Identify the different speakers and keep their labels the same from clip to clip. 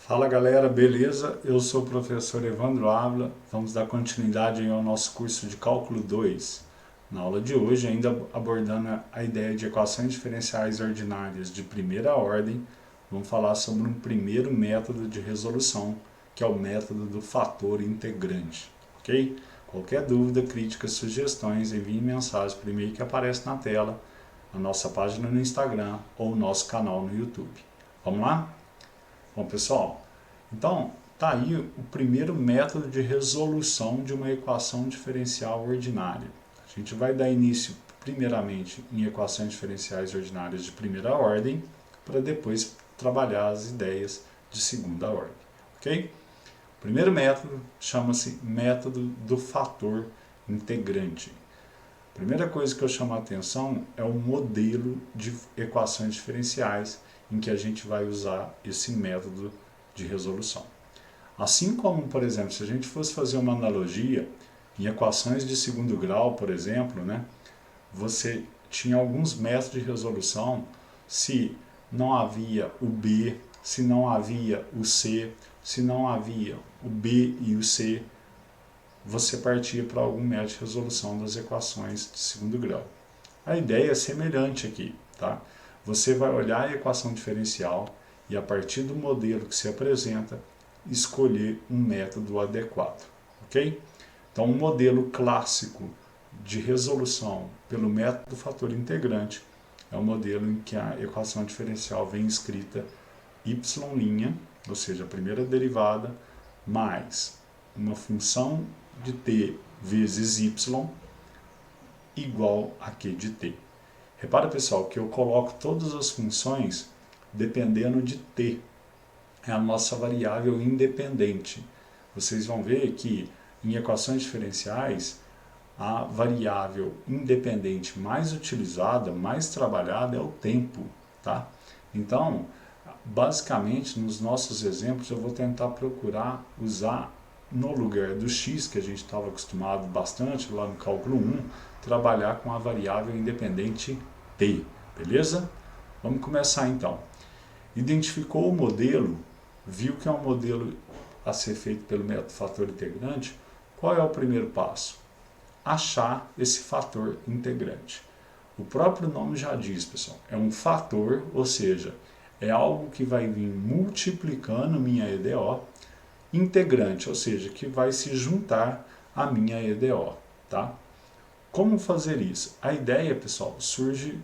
Speaker 1: Fala galera, beleza? Eu sou o professor Evandro Ávila, vamos dar continuidade ao nosso curso de Cálculo 2. Na aula de hoje, ainda abordando a ideia de equações diferenciais ordinárias de primeira ordem, vamos falar sobre um primeiro método de resolução, que é o método do fator integrante, ok? Qualquer dúvida, crítica, sugestões, envie mensagem por e-mail que aparece na tela, na nossa página no Instagram ou no nosso canal no YouTube. Vamos lá? Bom, pessoal, então está aí o primeiro método de resolução de uma equação diferencial ordinária. A gente vai dar início, primeiramente, em equações diferenciais ordinárias de primeira ordem, para depois trabalhar as ideias de segunda ordem, ok? O primeiro método chama-se método do fator integrante. A primeira coisa que eu chamo a atenção é o modelo de equações diferenciais em que a gente vai usar esse método de resolução. Assim como, por exemplo, se a gente fosse fazer uma analogia em equações de segundo grau, por exemplo, né, você tinha alguns métodos de resolução se não havia o B, se não havia o C, se não havia o B e o C, você partia para algum método de resolução das equações de segundo grau. A ideia é semelhante aqui, tá? Você vai olhar a equação diferencial e, a partir do modelo que se apresenta, escolher um método adequado, ok? Então, um modelo clássico de resolução pelo método do fator integrante é um modelo em que a equação diferencial vem escrita y', ou seja, a primeira derivada, mais uma função de t vezes y igual a q de t. Repara, pessoal, que eu coloco todas as funções dependendo de t. É a nossa variável independente. Vocês vão ver que em equações diferenciais, a variável independente mais utilizada, mais trabalhada é o tempo, tá? Então, basicamente, nos nossos exemplos, eu vou tentar procurar usar no lugar do x, que a gente estava acostumado bastante lá no cálculo 1, trabalhar com a variável independente t, beleza? Vamos começar então. Identificou o modelo, viu que é um modelo a ser feito pelo método fator integrante, qual é o primeiro passo? Achar esse fator integrante. O próprio nome já diz, pessoal, é um fator, ou seja, é algo que vai vir multiplicando minha EDO, integrante, ou seja, que vai se juntar à minha EDO, tá? Como fazer isso? A ideia, pessoal, surge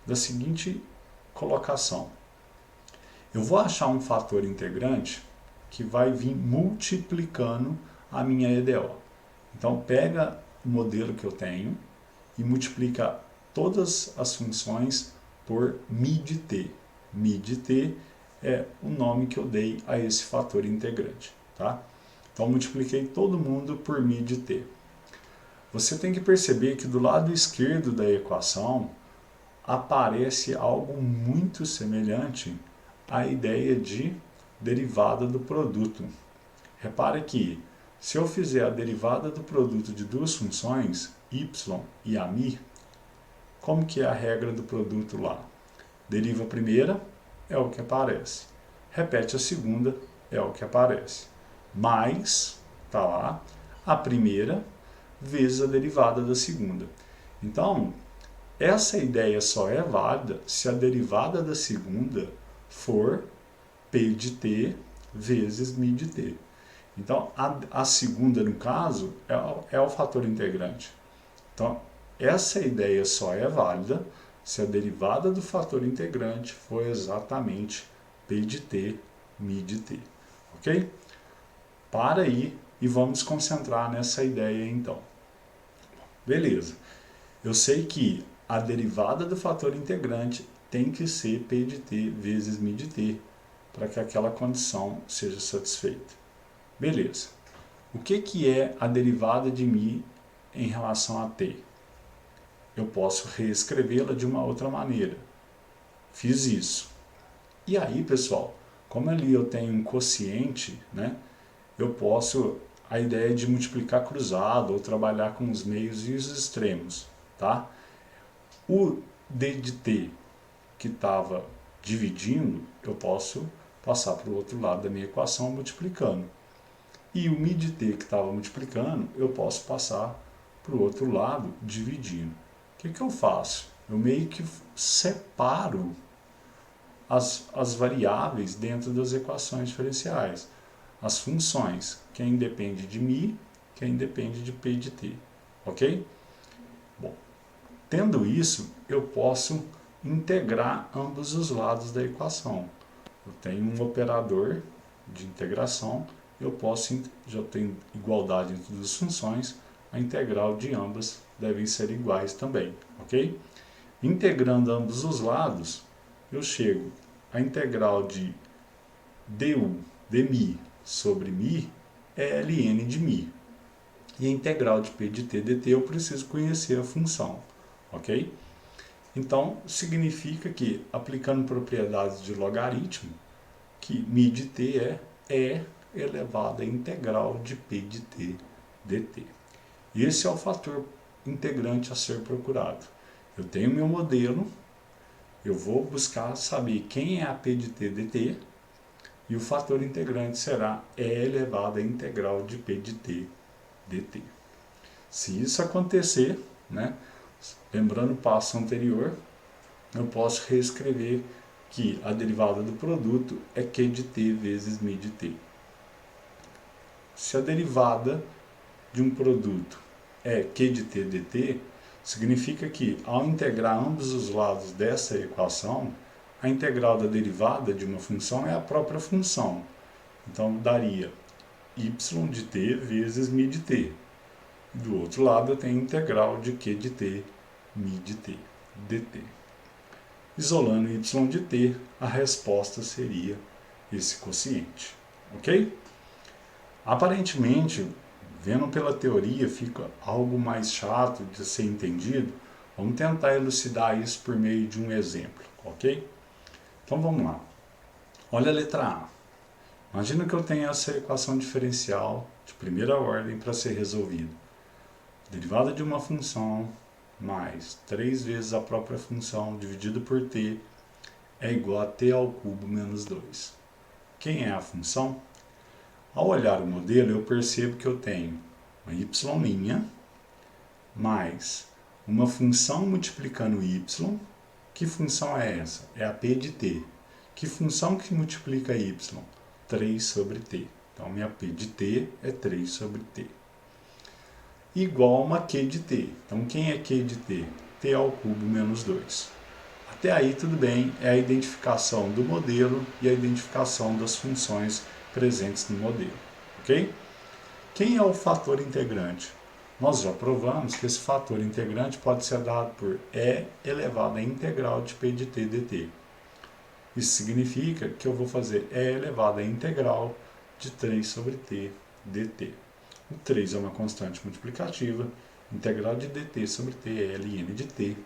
Speaker 1: da seguinte colocação. Eu vou achar um fator integrante que vai vir multiplicando a minha EDO. Então, pega o modelo que eu tenho e multiplica todas as funções por mi de t. Mi de t é o nome que eu dei a esse fator integrante, tá? Então, multipliquei todo mundo por mi de t. Você tem que perceber que do lado esquerdo da equação aparece algo muito semelhante à ideia de derivada do produto. Repare que, se eu fizer a derivada do produto de duas funções, y e a mi, como que é a regra do produto lá? Deriva a primeira, é o que aparece. Repete a segunda, é o que aparece. Mais, está lá, a primeira vezes a derivada da segunda. Então, essa ideia só é válida se a derivada da segunda for p de t vezes mi de t. Então, a segunda, no caso, é o fator integrante. Então, essa ideia só é válida se a derivada do fator integrante for exatamente p de t, mi de t. Ok? Para aí e vamos nos concentrar nessa ideia então. Beleza. Eu sei que a derivada do fator integrante tem que ser p de t vezes mi de t para que aquela condição seja satisfeita. Beleza. O que é a derivada de mi em relação a t? Eu posso reescrevê-la de uma outra maneira. Fiz isso. E aí, pessoal, como ali eu tenho um quociente, né, eu posso, a ideia de multiplicar cruzado ou trabalhar com os meios e os extremos, tá? O d de t que estava dividindo, eu posso passar para o outro lado da minha equação multiplicando. E o mi de t que estava multiplicando, eu posso passar para o outro lado dividindo. O que eu faço? Eu meio que separo as variáveis dentro das equações diferenciais. As funções, quem depende de mi, quem depende de p de t. Ok? Bom, tendo isso, eu posso integrar ambos os lados da equação. Eu tenho um operador de integração, eu posso, já tenho igualdade entre as funções, a integral de ambas devem ser iguais também, ok? Integrando ambos os lados, eu chego à integral de du de mi sobre mi é ln de mi. E a integral de p de t dt eu preciso conhecer a função, ok? Então, significa que, aplicando propriedades de logaritmo, que mi de t é e elevado à integral de p de t dt. Esse é o fator integrante a ser procurado. Eu tenho meu modelo, eu vou buscar saber quem é a p de t dt, e o fator integrante será e elevado à integral de p de t dt. Se isso acontecer, né, lembrando o passo anterior, eu posso reescrever que a derivada do produto é q de t vezes mi de t. Se a derivada de um produto é q de t dt, significa que, ao integrar ambos os lados dessa equação, a integral da derivada de uma função é a própria função. Então, daria y de t vezes mi de t. Do outro lado, eu tenho a integral de q de t, mi de t, dt. Isolando y de t, a resposta seria esse quociente. Ok? Aparentemente, vendo pela teoria, fica algo mais chato de ser entendido. Vamos tentar elucidar isso por meio de um exemplo, ok? Então vamos lá. Olha a letra A. Imagina que eu tenho essa equação diferencial de primeira ordem para ser resolvida. Derivada de uma função mais 3 vezes a própria função dividido por t é igual a t ao cubo menos 2. Quem é a função? Ao olhar o modelo, eu percebo que eu tenho uma y' mais uma função multiplicando y. Que função é essa? É a p de t. Que função que multiplica y? 3 sobre t. Então, minha p de t é 3 sobre t. Igual a uma q de t. Então, quem é q de t? t ao cubo menos 2. Até aí, tudo bem, é a identificação do modelo e a identificação das funções presentes no modelo, ok? Quem é o fator integrante? Nós já provamos que esse fator integrante pode ser dado por e elevado à integral de p de t dt. Isso significa que eu vou fazer e elevado à integral de 3 sobre t dt. O 3 é uma constante multiplicativa, integral de dt sobre t é ln de t.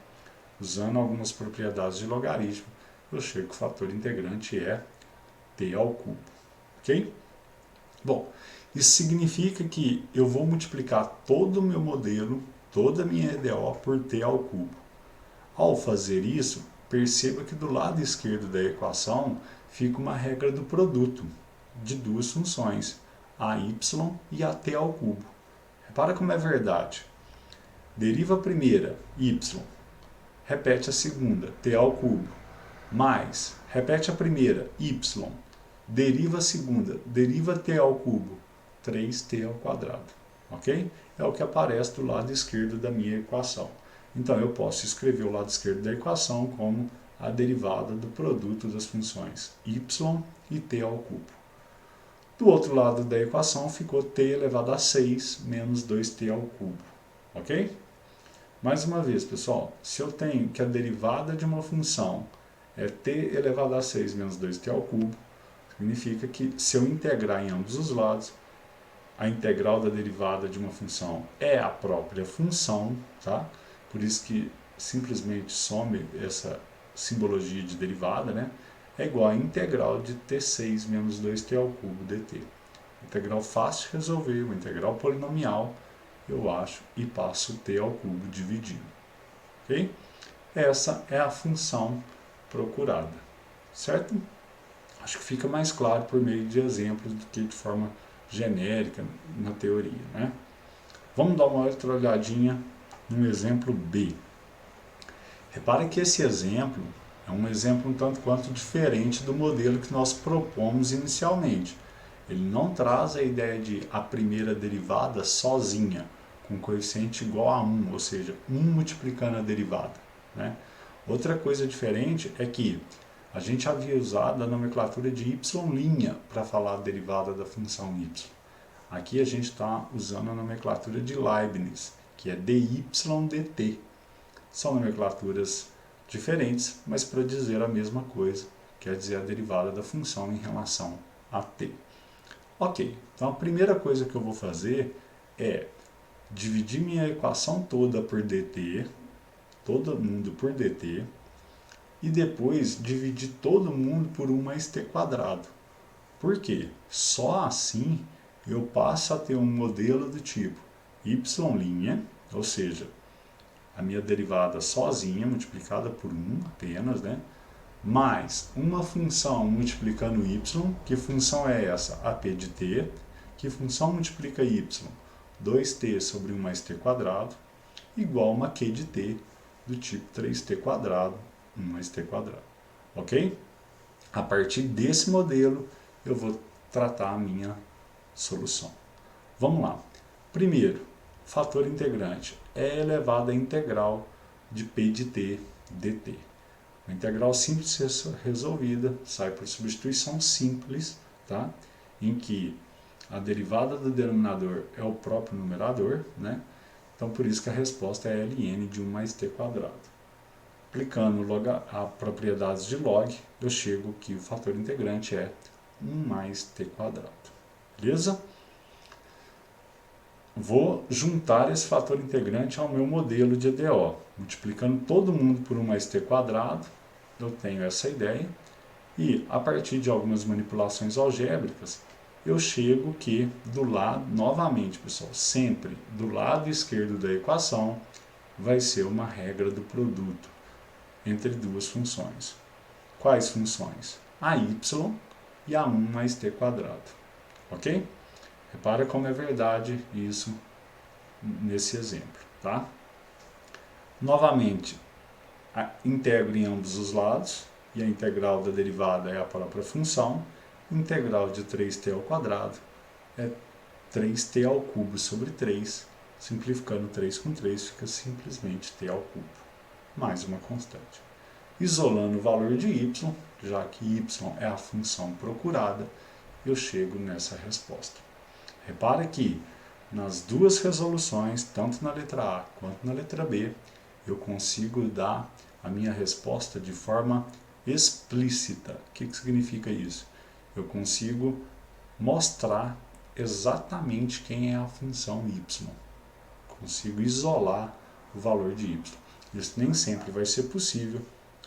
Speaker 1: Usando algumas propriedades de logaritmo, eu chego que o fator integrante é t ao cubo. Ok? Bom, isso significa que eu vou multiplicar todo o meu modelo, toda a minha EDO por t ao cubo. Ao fazer isso, perceba que do lado esquerdo da equação fica uma regra do produto de duas funções, a y e a t ao cubo. Repara como é verdade. Deriva a primeira, y, repete a segunda, t ao cubo, mais, repete a primeira, y, deriva a segunda, deriva t ao cubo, 3t ao quadrado, ok? É o que aparece do lado esquerdo da minha equação. Então, eu posso escrever o lado esquerdo da equação como a derivada do produto das funções y e t ao cubo. Do outro lado da equação ficou t elevado a 6 menos 2t ao cubo, ok? Mais uma vez, pessoal, se eu tenho que a derivada de uma função é t elevado a 6 menos 2t ao cubo, significa que se eu integrar em ambos os lados, a integral da derivada de uma função é a própria função, tá? Por isso que simplesmente some essa simbologia de derivada, né? É igual a integral de t6 menos 2t ao cubo dt. Integral fácil de resolver, uma integral polinomial, eu acho, e passo t ao cubo dividindo. Ok? Essa é a função procurada, certo? Acho que fica mais claro por meio de exemplos do que de forma genérica na teoria, né? Vamos dar uma outra olhadinha no exemplo B. Repare que esse exemplo é um exemplo um tanto quanto diferente do modelo que nós propomos inicialmente. Ele não traz a ideia de a primeira derivada sozinha, com coeficiente igual a 1, ou seja, 1 multiplicando a derivada, né? Outra coisa diferente é que a gente havia usado a nomenclatura de y' para falar a derivada da função y. Aqui a gente está usando a nomenclatura de Leibniz, que é dy dt. São nomenclaturas diferentes, mas para dizer a mesma coisa, quer dizer a derivada da função em relação a t. Ok, então a primeira coisa que eu vou fazer é dividir minha equação toda por dt, todo mundo por dt, e depois dividir todo mundo por 1 mais t quadrado. Por quê? Só assim eu passo a ter um modelo do tipo y', ou seja, a minha derivada sozinha, multiplicada por 1 apenas, né? Mais uma função multiplicando y, que função é essa? AP de t, que função multiplica y? 2t sobre 1 mais t quadrado, igual a uma q de t, do tipo 3t quadrado, 1 mais t quadrado. Ok? A partir desse modelo, eu vou tratar a minha solução. Vamos lá. Primeiro, fator integrante é elevado à integral de p de t dt. A integral simples resolvida sai por substituição simples, tá? Em que a derivada do denominador é o próprio numerador, né? Então, por isso que a resposta é ln de 1 mais t quadrado. Aplicando a propriedades de log, eu chego que o fator integrante é 1 mais t quadrado. Beleza? Vou juntar esse fator integrante ao meu modelo de EDO. Multiplicando todo mundo por 1 mais t quadrado, eu tenho essa ideia. E, a partir de algumas manipulações algébricas, eu chego que do lado, novamente, pessoal, sempre do lado esquerdo da equação, vai ser uma regra do produto entre duas funções. Quais funções? A y e a 1 mais t quadrado. Ok? Repara como é verdade isso nesse exemplo, tá? Novamente, integro em ambos os lados, e a integral da derivada é a própria função. Integral de 3t ao quadrado é 3t ao cubo sobre 3, simplificando 3 com 3, fica simplesmente t ao cubo, mais uma constante. Isolando o valor de y, já que y é a função procurada, eu chego nessa resposta. Repare que nas duas resoluções, tanto na letra A quanto na letra B, eu consigo dar a minha resposta de forma explícita. O que significa isso? Eu consigo mostrar exatamente quem é a função y. Consigo isolar o valor de y. Isso nem sempre vai ser possível,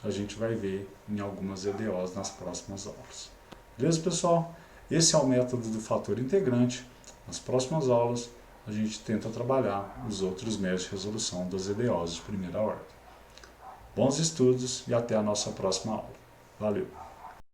Speaker 1: a gente vai ver em algumas EDOs nas próximas aulas. Beleza, pessoal? Esse é o método do fator integrante. Nas próximas aulas, a gente tenta trabalhar os outros métodos de resolução das EDOs de primeira ordem. Bons estudos e até a nossa próxima aula. Valeu!